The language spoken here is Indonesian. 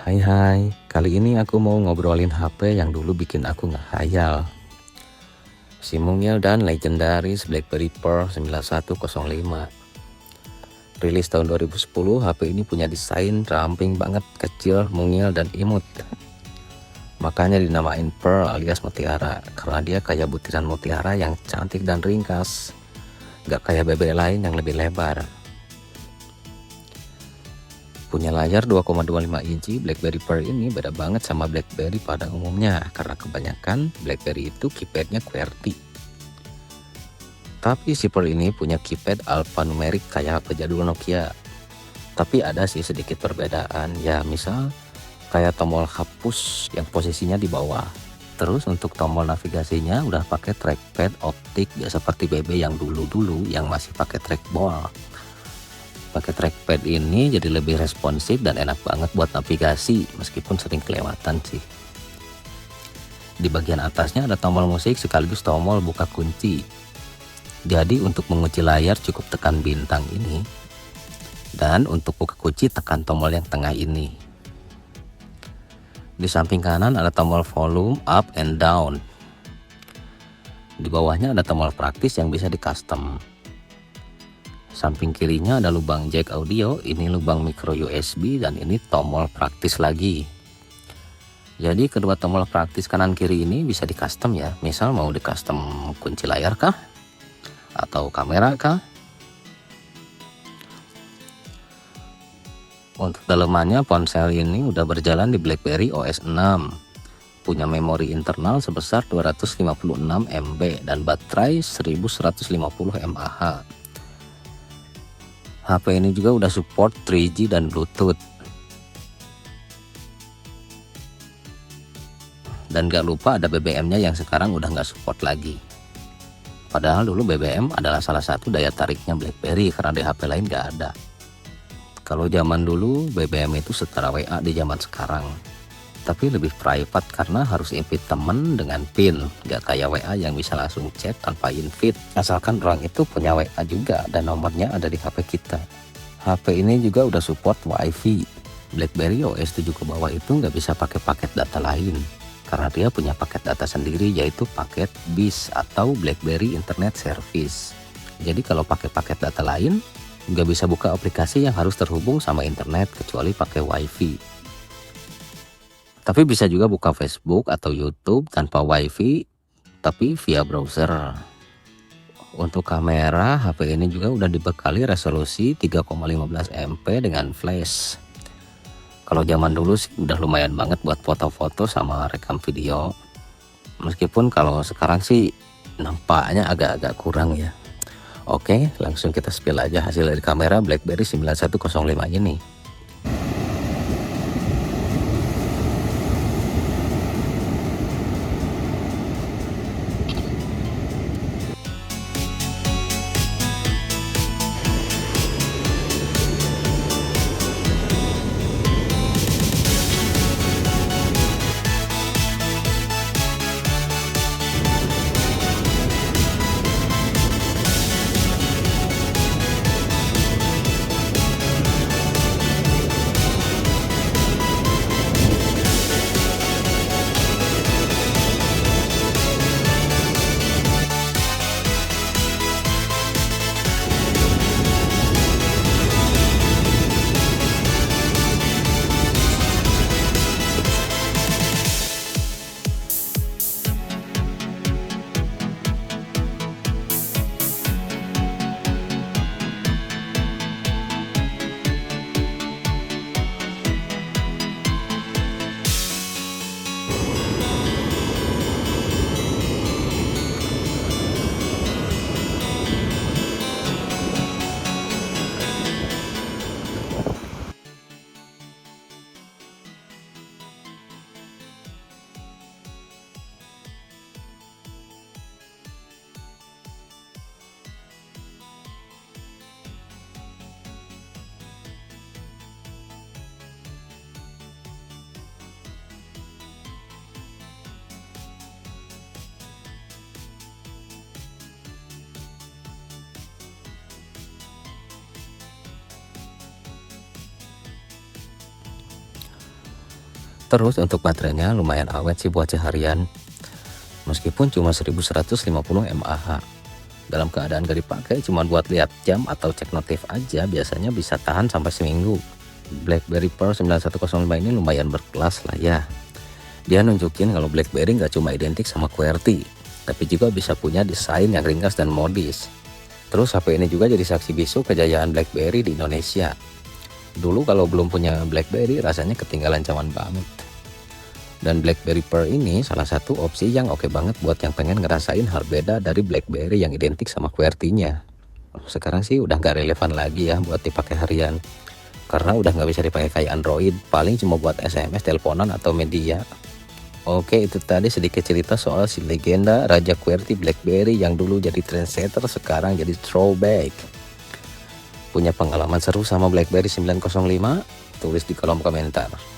Hai, kali ini aku mau ngobrolin HP yang dulu bikin aku ngehayal. Si mungil dan legendaris BlackBerry Pearl 9105. Rilis tahun 2010, HP ini punya desain ramping banget, kecil, mungil, dan imut. Makanya dinamain Pearl alias mutiara, karena dia kayak butiran mutiara yang cantik dan ringkas. Gak kayak BB lain yang lebih lebar. Punya layar 2,25 inci, BlackBerry Pearl ini beda banget sama BlackBerry pada umumnya karena kebanyakan BlackBerry itu keypadnya QWERTY. Tapi si Pearl ini punya keypad alphanumerik kayak HP jadul Nokia. Tapi ada sih sedikit perbedaan, ya misal kayak tombol hapus yang posisinya di bawah. Terus untuk tombol navigasinya udah pakai trackpad optik ya seperti BB yang dulu-dulu yang masih pakai trackball. Pakai trackpad ini jadi lebih responsif dan enak banget buat navigasi meskipun sering kelewatan sih. Di bagian atasnya ada tombol musik sekaligus tombol buka kunci. Jadi untuk mengunci layar cukup tekan bintang ini. Dan untuk buka kunci tekan tombol yang tengah ini. Di samping kanan ada tombol volume up and down. Di bawahnya ada tombol praktis yang bisa di custom. Samping kirinya ada lubang jack audio, ini lubang micro USB, dan ini tombol praktis lagi. Jadi kedua tombol praktis kanan kiri ini bisa di custom ya. Misal mau di custom kunci layar kah? Atau kamera kah? Untuk dalemannya ponsel ini udah berjalan di BlackBerry OS 6. Punya memori internal sebesar 256 MB dan baterai 1150 mAh. HP ini juga udah support 3G dan Bluetooth. Dan gak lupa ada BBM-nya yang sekarang udah gak support lagi. Padahal dulu BBM adalah salah satu daya tariknya BlackBerry karena di HP lain gak ada. Kalau zaman dulu BBM itu setara WA di zaman sekarang. Tapi lebih private karena harus invite temen dengan PIN. Gak kayak WA yang bisa langsung chat tanpa invite. Asalkan orang itu punya WA juga dan nomornya ada di HP kita. HP ini juga udah support WiFi. BlackBerry OS 7 ke bawah itu gak bisa pakai paket data lain. Karena dia punya paket data sendiri yaitu paket BIS atau BlackBerry Internet Service. Jadi kalau pakai paket data lain gak bisa buka aplikasi yang harus terhubung sama internet kecuali pakai WiFi. Tapi bisa juga buka Facebook atau YouTube tanpa WiFi, tapi via browser. Untuk kamera, HP ini juga udah dibekali resolusi 3,15 MP dengan flash. Kalau zaman dulu sih udah lumayan banget buat foto-foto sama rekam video. Meskipun kalau sekarang sih nampaknya agak-agak kurang ya. Oke, langsung kita spill aja hasil dari kamera BlackBerry 9105 ini. Terus untuk baterainya lumayan awet sih buat seharian, meskipun cuma 1150 mAh. Dalam keadaan gak dipakai, cuma buat lihat jam atau cek notif aja, biasanya bisa tahan sampai seminggu. BlackBerry Pearl 9105 ini lumayan berkelas lah ya. Dia nunjukin kalau BlackBerry nggak cuma identik sama QWERTY, tapi juga bisa punya desain yang ringkas dan modis. Terus HP ini juga jadi saksi bisu kejayaan BlackBerry di Indonesia. Dulu kalau belum punya BlackBerry rasanya ketinggalan zaman banget. Dan BlackBerry Pearl ini salah satu opsi yang oke banget buat yang pengen ngerasain hal beda dari BlackBerry yang identik sama QWERTY-nya. Sekarang sih udah nggak relevan lagi ya buat dipakai harian, karena udah nggak bisa dipakai kayak Android, paling cuma buat SMS, teleponan, atau media. Oke, itu tadi sedikit cerita soal si legenda Raja QWERTY BlackBerry yang dulu jadi trendsetter, sekarang jadi throwback. Punya pengalaman seru sama BlackBerry 905? Tulis di kolom komentar.